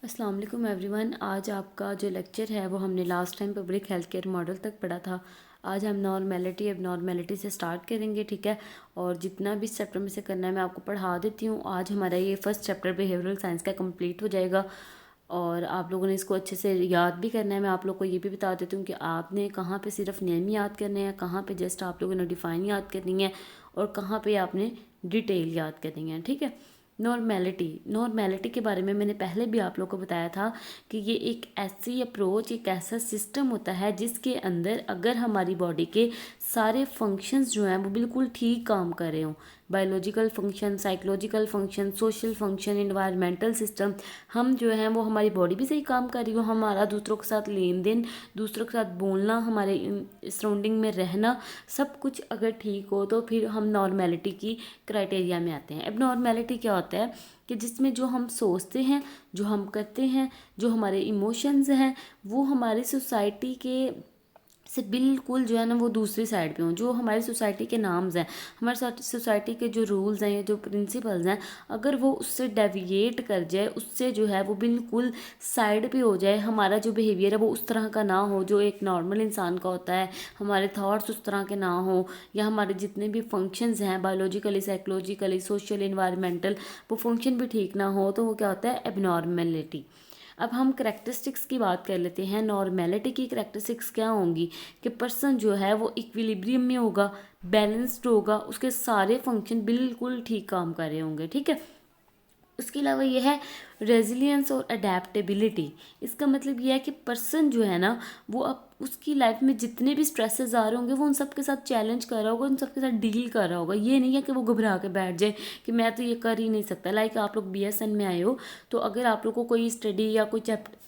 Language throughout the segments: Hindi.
अस्सलाम वालेकुम एवरीवन। आज आपका जो लेक्चर है वो हमने last time public health care model तक पढ़ा था। आज हम नॉर्मेलिटी एबनॉर्मेलिटी से स्टार्ट करेंगे, ठीक है। और जितना भी इस चैप्टर में से करना है मैं आपको पढ़ा देती हूँ। आज हमारा ये फर्स्ट चैप्टर बिहेवियरल साइंस का कंप्लीट हो जाएगा और आप लोगों ने इसको अच्छे से याद भी करना है। मैं आप लोग को ये भी बता देती हूँ कि आपने कहाँ पे सिर्फ नेम याद करने हैं, कहाँ पे जस्ट आप लोगों ने डिफ़ाइन याद करनी है और कहाँ पे आपने डिटेल याद करनी है, ठीक है। नॉर्मेलिटी के बारे में मैंने पहले भी आप लोग को बताया था कि ये एक ऐसी अप्रोच, एक ऐसा सिस्टम होता है जिसके अंदर अगर हमारी बॉडी के सारे फंक्शंस जो हैं वो बिल्कुल ठीक काम कर रहे हों, biological function, psychological function, social function, environmental system, हम जो हैं वो हमारी बॉडी भी सही काम कर रही हो, हमारा दूसरों के साथ लेन देन, दूसरों के साथ बोलना, हमारे सराउंडिंग में रहना, सब कुछ अगर ठीक हो तो फिर हम नॉर्मेलिटी की क्राइटेरिया में आते हैं। अब नॉर्मेलिटी क्या होता है कि जिसमें जो हम सोचते हैं, जो हम करते हैं, जो हमारे इमोशंस हैं, वो हमारी सोसाइटी के से बिल्कुल जो है ना वो दूसरी साइड पे हों। जो हमारी सोसाइटी के नाम्स हैं, हमारी सोसाइटी के जो रूल्स हैं, जो प्रिंसिपल्स हैं, अगर वो उससे डेविएट कर जाए, उससे जो है वो बिल्कुल साइड पे हो जाए, हमारा जो बिहेवियर है वो उस तरह का ना हो जो एक नॉर्मल इंसान का होता है, हमारे थॉट्स उस तरह के ना हो, या हमारे जितने भी फंक्शंस हैं बायोलॉजिकली, साइकोलॉजिकली, सोशल, इन्वायरमेंटल, वो फंक्शन भी ठीक ना हो, तो वो क्या होता है, एबनॉर्मेलिटी। अब हम करेक्टरिस्टिक्स की बात कर लेते हैं। नॉर्मेलिटी की करेक्टरिस्टिक्स क्या होंगी कि पर्सन जो है वो इक्विलिब्रियम में होगा, बैलेंस्ड होगा, उसके सारे फंक्शन बिल्कुल ठीक काम कर रहे होंगे, ठीक है। उसके अलावा यह है रेजिलियंस और अडेप्टेबिलिटी। इसका मतलब यह है कि पर्सन जो है ना वो अब उसकी लाइफ में जितने भी स्ट्रेसेस आ रहे होंगे वो उन सब के साथ चैलेंज कर रहा होगा, उन सब के साथ डील कर रहा होगा। ये नहीं है कि वो घबरा के बैठ जाए कि मैं तो ये कर ही नहीं सकता। लाइक आप लोग BSN में आए हो, तो अगर आप लोग को कोई स्टडी या कोई चैप्टर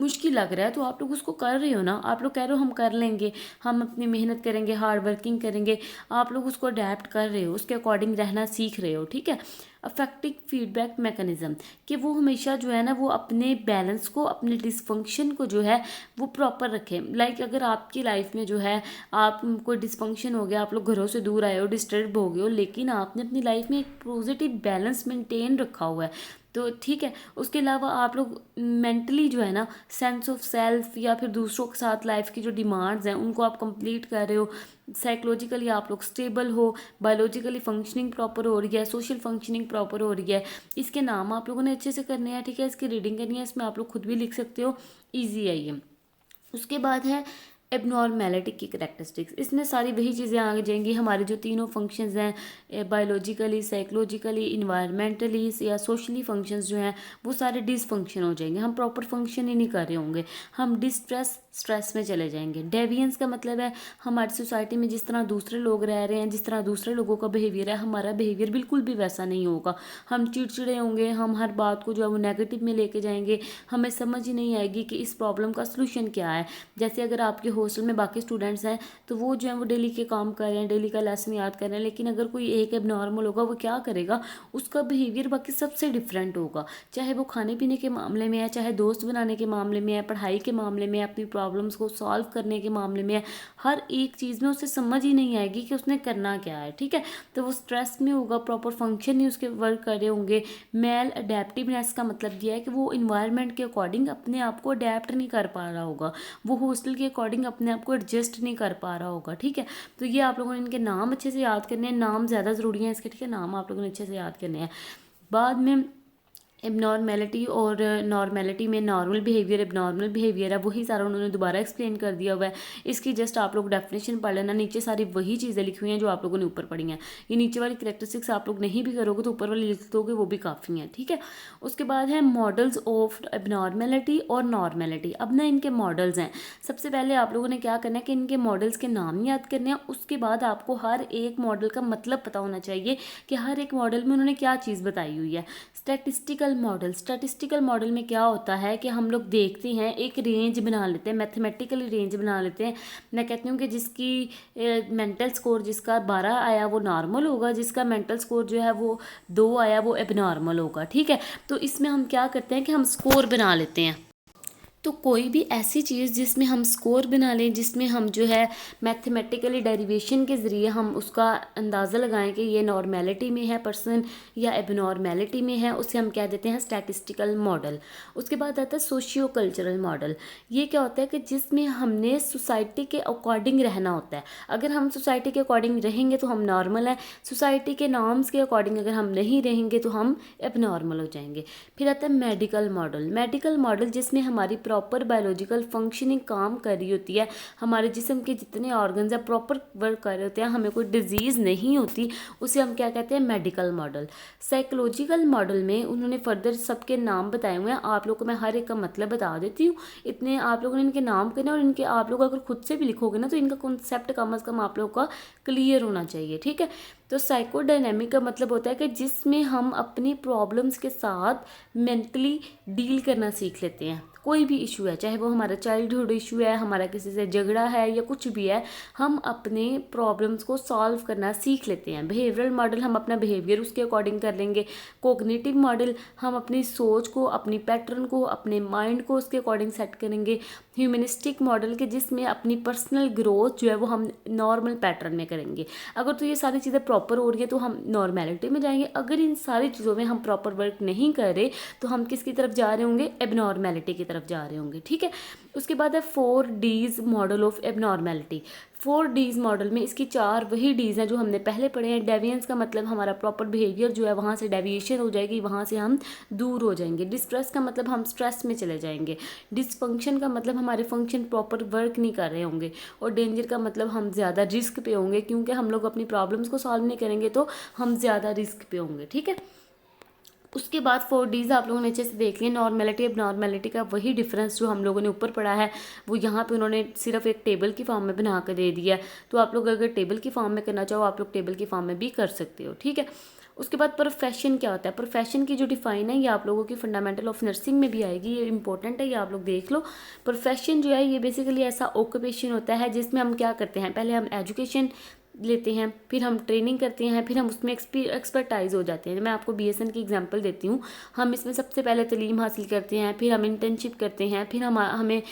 मुश्किल लग रहा है तो आप लोग उसको कर रहे हो ना, आप लोग कह रहे हो हम कर लेंगे, हम अपनी मेहनत करेंगे, हार्ड वर्किंग करेंगे, आप लोग उसको अडेप्ट कर रहे हो, उसके अकॉर्डिंग रहना सीख रहे हो, ठीक है। अफेक्टिव फीडबैक मैकेनिज्म, कि वो हमेशा जो है ना वो अपने बैलेंस को, अपने डिसफंक्शन को जो है वो प्रॉपर रखें। लाइक अगर आपकी लाइफ में जो है आप कोई डिसफंक्शन हो गया, आप लोग घरों से दूर आए हो, डिस्टर्ब हो गए हो, लेकिन आपने अपनी लाइफ में एक पॉजिटिव बैलेंस मेंटेन रखा हुआ है, तो ठीक है। उसके अलावा आप लोग मेंटली जो है ना सेंस ऑफ सेल्फ या फिर दूसरों के साथ लाइफ की जो डिमांड्स हैं उनको आप कंप्लीट कर रहे हो, साइकोलॉजिकली आप लोग स्टेबल हो, बायोलॉजिकली फंक्शनिंग प्रॉपर हो रही है, सोशल फंक्शनिंग प्रॉपर हो रही है। इसके नाम आप लोगों ने अच्छे से करने हैं, ठीक है। इसकी रीडिंग करनी है, इसमें आप लोग खुद भी लिख सकते हो, ईजी है ये। उसके बाद है एबनॉर्मेलिटी की करेक्टरिस्टिक्स। इसमें सारी वही चीज़ें आ जाएंगी, हमारे जो तीनों फंक्शंस हैं, बायोलॉजिकली, साइकोलॉजिकली, इन्वायरमेंटली या सोशली फंक्शंस जो हैं वो सारे डिसफंक्शन हो जाएंगे, हम प्रॉपर फंक्शन ही नहीं कर रहे होंगे, हम डिस्ट्रेस, स्ट्रेस में चले जाएंगे। डेविएंस का मतलब है हमारी सोसाइटी में जिस तरह दूसरे लोग रह रहे हैं, जिस तरह दूसरे लोगों का बिहेवियर है, हमारा बिहेवियर बिल्कुल भी वैसा नहीं होगा। हम चिड़चिड़े होंगे, हम हर बात को जो है वो नेगेटिव में लेके जाएंगे, हमें समझ ही नहीं आएगी कि इस प्रॉब्लम का सलूशन क्या है। जैसे अगर आपके हॉस्टल में बाकी स्टूडेंट्स हैं तो वो जो है वो डेली के काम कर रहे हैं, डेली का लेसन याद कर रहे हैं, लेकिन अगर कोई एक एबनॉर्मल होगा वो क्या करेगा, उसका बिहेवियर बाकी सबसे डिफरेंट होगा, चाहे वो खाने पीने के मामले में है, चाहे दोस्त बनाने के मामले में है, पढ़ाई के मामले में, अपनी प्रॉब्लम्स को सॉल्व करने के मामले में है, हर एक चीज़ में उसे समझ ही नहीं आएगी कि उसने करना क्या है, ठीक है। तो वो स्ट्रेस में होगा, प्रॉपर फंक्शन नहीं उसके वर्क कर रहे होंगे। मेल अडेप्टिवनेस का मतलब यह है कि वो इन्वायरमेंट के अकॉर्डिंग अपने आप को अडेप्ट नहीं कर पा रहा होगा, वो हॉस्टल के अकॉर्डिंग अपने आप को एडजस्ट नहीं कर पा रहा होगा, ठीक है। तो ये आप लोगों ने इनके नाम अच्छे से याद करने हैं, नाम ज़्यादा ज़रूरी है इसके, ठीक है। नाम आप लोगों ने अच्छे से याद करने हैं। बाद में एबनॉर्मेलिटी और नॉर्मेलिटी में नॉर्मल बिहेवियर, एबनॉर्मल बिहेवियर है, वही सारा उन्होंने दोबारा एक्सप्लेन कर दिया हुआ है। इसकी जस्ट आप लोग डेफिनेशन पढ़ लेना, नीचे सारी वही चीज़ें लिखी हुई हैं जो आप लोगों ने ऊपर पढ़ी हैं। ये नीचे वाली करेक्टरिस्टिक्स आप लोग नहीं भी करोगे तो ऊपर वाली लिख दोगे, वो भी काफ़ी हैं, ठीक है। उसके बाद है मॉडल्स ऑफ एबनॉर्मेलिटी और नॉर्मेलिटी। अब ना इनके मॉडल्स हैं। सबसे पहले आप लोगों ने क्या करना है कि इनके मॉडल्स के नाम याद करने हैं। उसके बाद आपको हर एक मॉडल का मतलब पता होना चाहिए कि हर एक मॉडल में उन्होंने क्या चीज़ बताई हुई है। स्टैटिस्टिकल मॉडल में क्या होता है कि हम लोग देखते हैं, एक रेंज बना लेते हैं, मैथमेटिकली रेंज बना लेते हैं। मैं कहती हूँ कि जिसकी मेंटल स्कोर जिसका 12 आया वो नॉर्मल होगा, जिसका मेंटल स्कोर जो है वो 2 आया वो एबनॉर्मल होगा, ठीक है। तो इसमें हम क्या करते हैं कि हम स्कोर बना लेते हैं। तो कोई भी ऐसी चीज़ जिसमें हम स्कोर बना लें, जिसमें हम जो है मैथमेटिकली डेरिवेशन के ज़रिए हम उसका अंदाज़ा लगाएं कि ये नॉर्मेलिटी में है पर्सन या एबनॉर्मेलिटी में है, उसे हम क्या देते हैं स्टैटिस्टिकल मॉडल। उसके बाद आता है सोशियो कल्चरल मॉडल। ये क्या होता है कि जिसमें हमने सोसाइटी के अकॉर्डिंग रहना होता है। अगर हम सोसाइटी के अकॉर्डिंग रहेंगे तो हम नॉर्मल हैं, सोसाइटी के नॉर्म्स के अकॉर्डिंग अगर हम नहीं रहेंगे तो हम एबनॉर्मल हो जाएंगे। फिर आता है मेडिकल मॉडल। मेडिकल मॉडल जिसमें हमारी प्रॉपर बायोलॉजिकल फंक्शनिंग काम कर रही होती है, हमारे जिस्म के जितने ऑर्गन्स हैं प्रॉपर वर्क कर रहे होते हैं, हमें कोई डिजीज़ नहीं होती, उसे हम क्या कहते हैं मेडिकल मॉडल। साइकोलॉजिकल मॉडल में उन्होंने फर्दर सबके नाम बताए हुए हैं, आप लोगों को मैं हर एक का मतलब बता देती हूँ। इतने आप लोगों ने इनके नाम करने और इनके आप लोग अगर खुद से भी लिखोगे ना तो इनका कॉन्सेप्ट कम अज़ कम आप लोगों का क्लियर होना चाहिए, ठीक है। तो साइकोडायनेमिक का मतलब होता है कि जिसमें हम अपनी प्रॉब्लम्स के साथ मेंटली डील करना सीख लेते हैं। कोई भी इशू है, चाहे वो हमारा चाइल्डहुड इशू है, हमारा किसी से झगड़ा है या कुछ भी है, हम अपने प्रॉब्लम्स को सॉल्व करना सीख लेते हैं। बिहेवियरल मॉडल हम अपना बिहेवियर उसके अकॉर्डिंग कर लेंगे। कोग्निटिव मॉडल हम अपनी सोच को, अपनी पैटर्न को, अपने माइंड को उसके अकॉर्डिंग सेट करेंगे। ह्यूमनिस्टिक मॉडल के जिसमें अपनी पर्सनल ग्रोथ जो है वो हम नॉर्मल पैटर्न में करेंगे। अगर तो ये सारी चीज़ें प्रॉपर हो रही है तो हम नॉर्मेलिटी में जाएंगे। अगर इन सारी चीज़ों में हम प्रॉपर वर्क नहीं कर रहे तो हम किसकी तरफ जा रहे होंगे एबनॉर्मेलिटी की तरफ जा रहे होंगे, ठीक है। उसके बाद है 4Ds model of abnormality. 4Ds model में इसकी 4 वही डीज हैं जो हमने पहले पढ़े हैं। डेविएंस का मतलब हमारा प्रॉपर बिहेवियर जो है वहाँ से डेविएशन हो जाएगी, वहाँ से हम दूर हो जाएंगे। डिस्ट्रेस का मतलब हम स्ट्रेस में चले जाएंगे। डिसफंक्शन का मतलब हमारे फंक्शन प्रॉपर वर्क नहीं कर रहे होंगे। और डेंजर का मतलब हम ज़्यादा रिस्क पे होंगे, क्योंकि हम लोग अपनी प्रॉब्लम्स को सॉल्व नहीं करेंगे तो हम ज़्यादा रिस्क पे होंगे, ठीक है। उसके बाद 4Ds आप लोगों ने अच्छे से देख लिया। नॉर्मेलिटी एबनॉर्मेलिटी का वही डिफरेंस जो हम लोगों ने ऊपर पढ़ा है वो यहाँ पे उन्होंने सिर्फ एक टेबल की फॉर्म में बना कर दे दिया है। तो आप लोग अगर टेबल की फॉर्म में करना चाहो आप लोग टेबल की फॉर्म में भी कर सकते हो, ठीक है। उसके बाद प्रोफेशन क्या होता है। प्रोफेशन की जो डिफाइन है ये आप लोगों की फंडामेंटल ऑफ नर्सिंग में भी आएगी, ये इंपॉर्टेंट है, ये आप लोग देख लो। प्रोफेशन जो है ये बेसिकली ऐसा ऑक्यूपेशन होता है जिसमें हम क्या करते हैं, पहले हम एजुकेशन लेते हैं, फिर हम ट्रेनिंग करते हैं, फिर हम उसमें एक्सपर्टाइज हो जाते हैं। मैं आपको BSN की एग्जांपल देती हूँ। हम इसमें सबसे पहले तालीम हासिल करते हैं, फिर हम इंटर्नशिप करते हैं, फिर हमें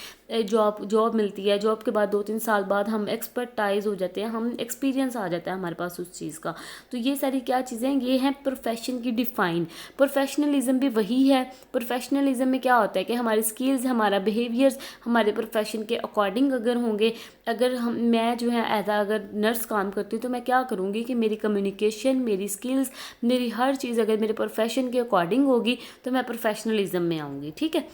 जॉब मिलती है। जॉब के बाद 2-3 साल बाद हम एक्सपर्टाइज हो जाते हैं, हम एक्सपीरियंस आ जाता है हमारे पास उस चीज़ का। तो ये सारी क्या चीज़ें हैं, ये हैं प्रोफेशन की डिफाइन। प्रोफेशनलिज्म भी वही है। प्रोफेशनलिज्म में क्या होता है कि हमारी स्किल्स, हमारा बिहेवियर्स हमारे प्रोफेशन के अकॉर्डिंग अगर होंगे। अगर मैं जो है अगर नर्स काम करती हूँ तो मैं क्या करूँगी कि मेरी कम्युनिकेशन, मेरी स्किल्स, मेरी हर चीज़ अगर मेरे प्रोफेशन के अकॉर्डिंग होगी तो मैं प्रोफेशनलिज्म में आऊँगी, ठीक है।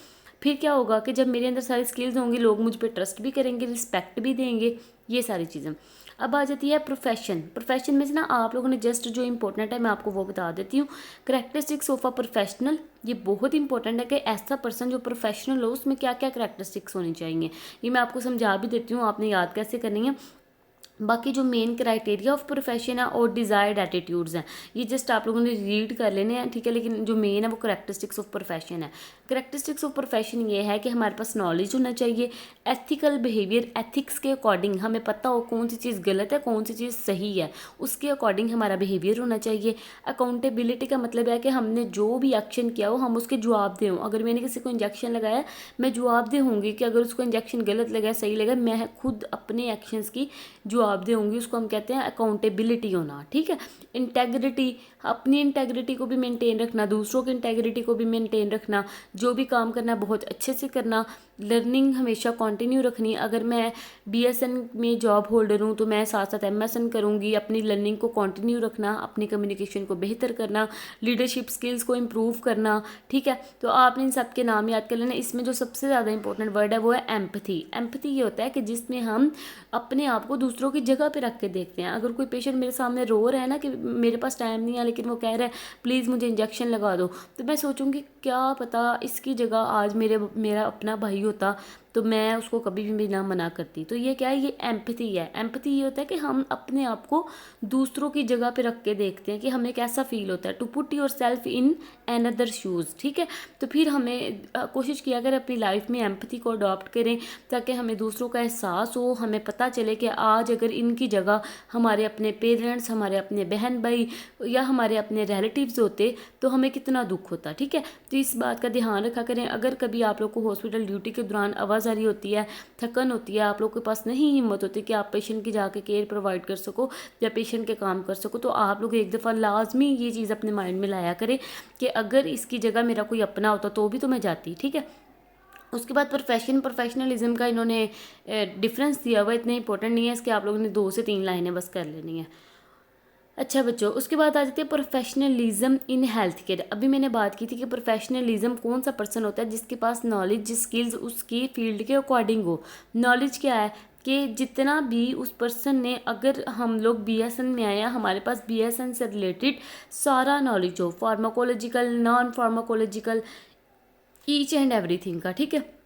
फिर क्या होगा कि जब मेरे अंदर सारी स्किल्स होंगी लोग मुझ पर ट्रस्ट भी करेंगे, रिस्पेक्ट भी देंगे, ये सारी चीज़ें। अब आ जाती है प्रोफेशन। प्रोफेशन में से ना आप लोगों ने जस्ट जो इंपॉर्टेंट है मैं आपको वो बता देती हूँ। करेक्टरिस्टिक्स ऑफ अ प्रोफेशनल, ये बहुत इंपॉर्टेंट है कि ऐसा पर्सन जो प्रोफेशनल हो उसमें क्या क्या करेक्टरिस्टिक्स होनी चाहिए। ये मैं आपको समझा भी देती हूँ, आपने याद कैसे करनी है। बाकी जो मेन क्राइटेरिया ऑफ प्रोफेशन है और डिज़ायर्ड एटीट्यूड्स हैं, ये जस्ट आप लोगों ने रीड कर लेने हैं, ठीक है। लेकिन जो मेन है वो करेक्टरिस्टिक्स ऑफ प्रोफेशन है। करेक्टरिस्टिक्स ऑफ प्रोफेशन ये है कि हमारे पास नॉलेज होना चाहिए, एथिकल बिहेवियर, एथिक्स के अकॉर्डिंग हमें पता हो कौन सी चीज़ गलत है कौन सी चीज़ सही है, उसके अकॉर्डिंग हमारा बिहेवियर होना चाहिए। अकाउंटेबिलिटी का मतलब है कि हमने जो भी एक्शन किया हो हम उसके जवाबदेह हों। अगर मैंने किसी को इंजेक्शन लगाया मैं जवाबदेह होंगी कि अगर उसको इंजेक्शन गलत लगा सही लगा, मैं खुद अपने एक्शंस की जवाबदेह होंगी। उसको हम कहते हैं अकाउंटेबिलिटी होना, ठीक है। इंटेग्रिटी, अपनी इंटेग्रिटी को भी मेंटेन रखना, दूसरों की इंटेग्रिटी को भी मेंटेन रखना, जो भी काम करना बहुत अच्छे से करना। लर्निंग हमेशा कंटिन्यू रखनी। अगर मैं BSN में जॉब होल्डर हूँ तो मैं साथ साथ MSN करूँगी। अपनी लर्निंग को कंटिन्यू रखना, अपनी कम्युनिकेशन को बेहतर करना, लीडरशिप स्किल्स को इम्प्रूव करना, ठीक है। तो आपने इन सब के नाम याद कर लेना। इसमें जो सबसे ज़्यादा इंपॉर्टेंट वर्ड है वो है एम्पैथी। एम्पैथी ये होता है कि जिसमें हम अपने आप को दूसरों की जगह पे रख के देखते हैं। अगर कोई पेशेंट मेरे सामने रो रहा है ना कि मेरे पास टाइम नहीं है लेकिन वो कह रहा है प्लीज़ मुझे इंजेक्शन लगा दो, तो मैं सोचूंगी क्या पता इसकी जगह आज मेरा अपना भाई होता तो मैं उसको कभी भी ना मना करती। तो ये क्या है, ये एम्पैथी है। एम्पैथी ये होता है कि हम अपने आप को दूसरों की जगह पे रख के देखते हैं कि हमें कैसा फील होता है, to put yourself in another shoes, ठीक है। तो फिर हमें कोशिश किया अगर अपनी लाइफ में एम्पैथी को अडॉप्ट करें ताकि हमें दूसरों का एहसास हो, हमें पता चले कि आज अगर इनकी जगह हमारे अपने पेरेंट्स, हमारे अपने बहन भाई या हमारे अपने रिलेटिव्स होते तो हमें कितना दुख होता, ठीक है। तो इस बात का ध्यान रखा करें। अगर कभी आप लोग को हॉस्पिटल ड्यूटी के दौरान आवाजारी होती है, थकन होती है, आप लोग के पास नहीं हिम्मत होती कि आप पेशेंट की जाके केयर प्रोवाइड कर सको या पेशेंट के काम कर सको, तो आप लोग एक दफ़ा लाजमी ये चीज़ अपने माइंड में लाया करें कि अगर इसकी जगह मेरा कोई अपना होता तो भी तो मैं जाती, ठीक है। उसके बाद प्रोफेशनलिज्म का इन्होंने डिफरेंस दिया हुआ, इतना इंपॉर्टेंट नहीं है, इसके आप लोगों ने 2 से 3 लाइनें बस कर लेनी है। अच्छा बच्चों, उसके बाद आ जाते हैं प्रोफेशनलिज्म इन हेल्थ केयर। अभी मैंने बात की थी कि प्रोफेशनलिज्म कौन सा पर्सन होता है जिसके पास नॉलेज, स्किल्स उसकी फील्ड के अकॉर्डिंग हो। नॉलेज क्या है कि जितना भी उस पर्सन ने, अगर हम लोग बीएसएन में आए हैं, हमारे पास बीएसएन से रिलेटेड सारा नॉलेज हो, pharmacological, non pharmacological, each and everything का, ठीक है।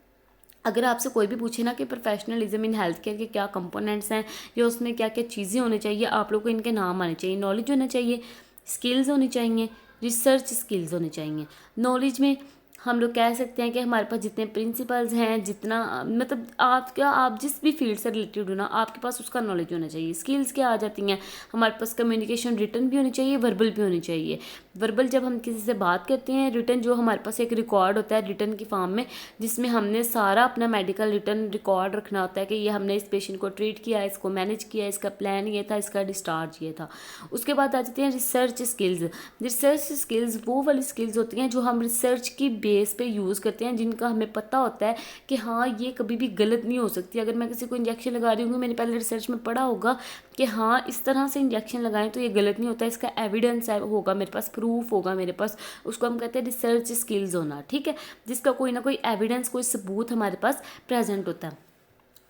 अगर आपसे कोई भी पूछे ना कि प्रोफेशनलिज्म इन हेल्थ केयर के क्या कंपोनेंट्स हैं या उसमें क्या क्या चीज़ें होनी चाहिए, आप लोग को इनके नाम आने चाहिए। नॉलेज होना चाहिए, स्किल्स होनी चाहिए, रिसर्च स्किल्स होनी चाहिए। नॉलेज में हम लोग कह सकते हैं कि हमारे पास जितने प्रिंसिपल्स हैं, जितना मतलब आप जिस भी फील्ड से रिलेटेड हो ना, आपके पास उसका नॉलेज होना चाहिए। स्किल्स क्या आ जाती हैं, हमारे पास कम्युनिकेशन रिटन भी होनी चाहिए, वर्बल भी होनी चाहिए। वर्बल जब हम किसी से बात करते हैं, रिटन जो हमारे पास एक रिकॉर्ड होता है रिटन की फॉर्म में, जिसमें हमने सारा अपना मेडिकल रिटन रिकॉर्ड रखना होता है कि ये हमने इस पेशेंट को ट्रीट किया, इसको मैनेज किया, इसका प्लान ये था, इसका डिस्चार्ज ये था। उसके बाद आ जाती हैं रिसर्च स्किल्स। रिसर्च स्किल्स वो वाली स्किल्स होती हैं जो हम रिसर्च की बेस पे यूज़ करते हैं, जिनका हमें पता होता है कि हाँ ये कभी भी गलत नहीं हो सकती। अगर मैं किसी को इंजेक्शन लगा रही हूँ, मैंने पहले रिसर्च में पढ़ा होगा कि हाँ इस तरह से इंजेक्शन लगाएं तो ये गलत नहीं होता, इसका एविडेंस होगा मेरे पास, प्रूफ होगा मेरे पास। उसको हम कहते हैं रिसर्च स्किल्स होना, ठीक है, जिसका कोई ना कोई एविडेंस, कोई सबूत हमारे पास प्रेजेंट होता है।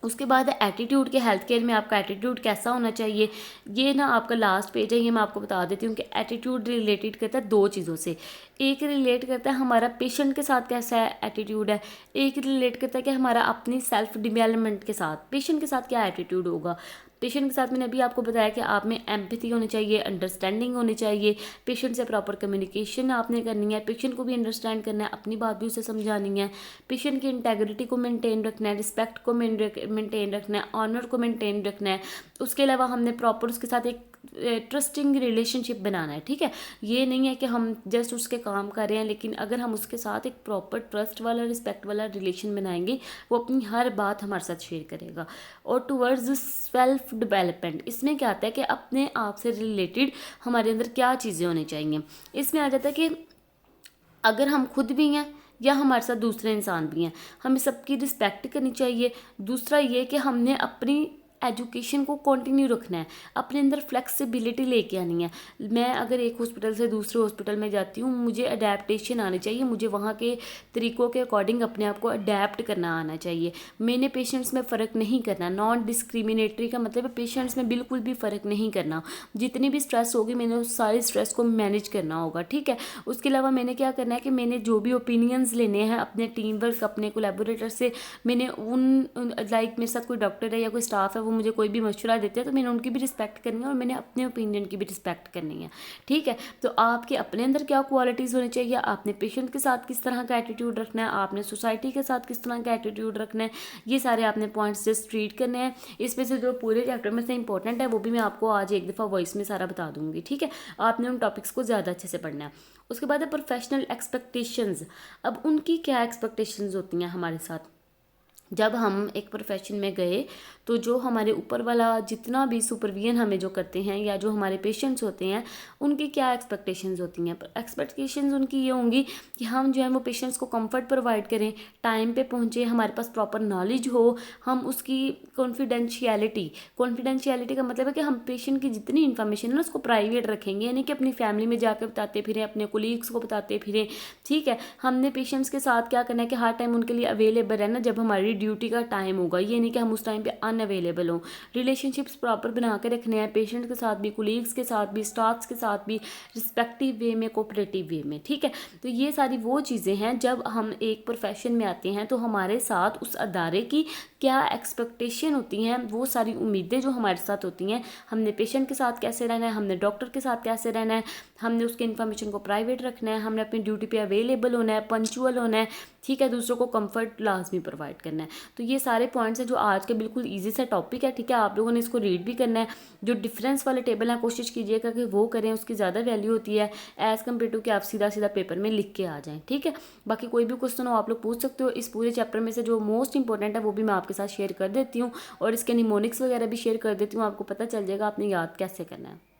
उसके बाद एटीट्यूड के हेल्थ केयर में आपका एटीट्यूड कैसा होना चाहिए, ये ना आपका लास्ट पेज है, ये मैं आपको बता देती हूँ कि एटीट्यूड रिलेटेड करता है 2 चीज़ों से। एक रिलेट करता है हमारा पेशेंट के साथ कैसा एटीट्यूड है, एक रिलेट करता है कि हमारा अपनी सेल्फ डेवलपमेंट के साथ पेशेंट के साथ क्या एटीट्यूड होगा। पेशेंट के साथ मैंने अभी आपको बताया कि आप में एम्पैथी होनी चाहिए, अंडरस्टैंडिंग होनी चाहिए, पेशेंट से प्रॉपर कम्युनिकेशन आपने करनी है, पेशेंट को भी अंडरस्टैंड करना है, अपनी बात भी उसे समझानी है, पेशेंट की इंटेग्रिटी को मेंटेन रखना है, रिस्पेक्ट को मेंटेन रखना है, ऑनर को मेंटेन रखना है। उसके अलावा हमने प्रॉपर उसके साथ एक ट्रस्टिंग रिलेशनशिप बनाना है, ठीक है। ये नहीं है कि हम जस्ट उसके काम कर रहे हैं, लेकिन अगर हम उसके साथ एक प्रॉपर ट्रस्ट वाला, रिस्पेक्ट वाला रिलेशन बनाएंगे, वो अपनी हर बात हमारे साथ शेयर करेगा। और टूवर्ड्स सेल्फ डेवलपमेंट, इसमें क्या आता है कि अपने आप से रिलेटेड हमारे अंदर क्या चीज़ें होनी चाहिए। इसमें आ जाता है कि अगर हम खुद भी हैं या हमारे साथ दूसरे इंसान भी हैं, हमें सबकी रिस्पेक्ट करनी चाहिए। दूसरा ये कि हमने अपनी एजुकेशन को कंटिन्यू रखना है, अपने अंदर फ्लेक्सिबिलिटी लेके आनी है। मैं अगर एक हॉस्पिटल से दूसरे हॉस्पिटल में जाती हूँ, मुझे अडेप्टेशन आनी चाहिए, मुझे वहाँ के तरीक़ों के अकॉर्डिंग अपने आप को अडेप्ट करना आना चाहिए। मैंने पेशेंट्स में फ़र्क नहीं करना, नॉन डिस्क्रिमिनेटरी का मतलब है पेशेंट्स में बिल्कुल भी फ़र्क नहीं करना। जितनी भी स्ट्रेस होगी मैंने उस सारी स्ट्रेस को मैनेज करना होगा, ठीक है। उसके अलावा मैंने क्या करना है कि मैंने जो भी ओपिनियंस लेने हैं अपने टीम वर्क, अपने कोलैबोरेटर से, मैंने लाइक मेरे साथ कोई डॉक्टर है या कोई स्टाफ है, वो मुझे कोई भी मशवरा देते हैं तो मैंने उनकी भी रिस्पेक्ट करनी है और मैंने अपने ओपिनियन की भी रिस्पेक्ट करनी है, ठीक है। तो आपके अपने अंदर क्या क्वालिटीज़ होनी चाहिए, आपने पेशेंट के साथ किस तरह का एटीट्यूड रखना है, आपने सोसाइटी के साथ किस तरह का एटीट्यूड रखना है, ये सारे आपने पॉइंट्स जस्ट ट्रीट करने हैं। इसमें से जो पूरे चैप्टर में से इंपॉर्टेंट है वो भी मैं आपको आज एक दफ़ा वॉइस में सारा बता दूंगी, ठीक है। आपने उन टॉपिक्स को ज़्यादा अच्छे से पढ़ना है। उसके बाद है प्रोफेशनल एक्सपेक्टेशंस। अब उनकी क्या एक्सपेक्टेशंस होती हैं हमारे साथ। जब हम एक प्रोफेशन में गए तो जो हमारे ऊपर वाला जितना भी सुपरविजन हमें जो करते हैं या जो हमारे पेशेंट्स होते हैं, उनकी क्या एक्सपेक्टेशंस होती हैं। एक्सपेक्टेशंस उनकी ये होंगी कि हम जो है वो पेशेंट्स को कंफर्ट प्रोवाइड करें, टाइम पे पहुँचे, हमारे पास प्रॉपर नॉलेज हो, हम उसकी कॉन्फिडेंशियलिटी का मतलब है कि हम पेशेंट की जितनी इन्फॉर्मेशन है ना उसको प्राइवेट रखेंगे, यानी कि अपनी फैमिली में जाकर बताते फिरें, अपने कोलीग्स को बताते फिरें, ठीक है। हमने पेशेंट्स के साथ क्या करना है कि हर टाइम उनके लिए अवेलेबल रहना। जब हमारी ड्यूटी का टाइम होगा, ये नहीं कि हम उस टाइम पे अनअवेलेबल हों। रिलेशनशिप्स प्रॉपर बना के रखने हैं, पेशेंट के साथ भी, कोलीग्स के साथ भी, स्टाफ्स के साथ भी, रिस्पेक्टिव वे में, कोऑपरेटिव वे में, ठीक है। तो ये सारी वो चीज़ें हैं, जब हम एक प्रोफेशन में आते हैं तो हमारे साथ उस अदारे की क्या एक्सपेक्टेशन होती हैं, वो सारी उम्मीदें जो हमारे साथ होती हैं, हमने पेशेंट के साथ कैसे रहना है, हमने डॉक्टर के साथ कैसे रहना है, हमने उसके इन्फॉर्मेशन को प्राइवेट रखना है, हमने अपनी ड्यूटी पे अवेलेबल होना है, पंचुअल होना है, ठीक है, दूसरों को कंफर्ट लाजमी प्रोवाइड करना है। तो ये सारे पॉइंट्स हैं जो आज के बिल्कुल ईजी सा टॉपिक है, ठीक है। आप लोगों ने इसको रीड भी करना है। जो डिफरेंस वाले टेबल हैं कोशिश कीजिएगा कि वो करें, उसकी ज़्यादा वैल्यू होती है एज़ कम्पेयर टू कि आप सीधा सीधा पेपर में लिख के आ जाएँ, ठीक है। बाकी कोई भी क्वेश्चन हो आप लोग पूछ सकते हो। इस पूरे चैप्टर में से जो मोस्ट इंपॉर्टेंट है वो भी मैं आपके साथ शेयर कर देती हूँ, और इसके निमोनिक्स वगैरह भी शेयर कर देती हूँ, आपको पता चल जाएगा आपने याद कैसे करना है।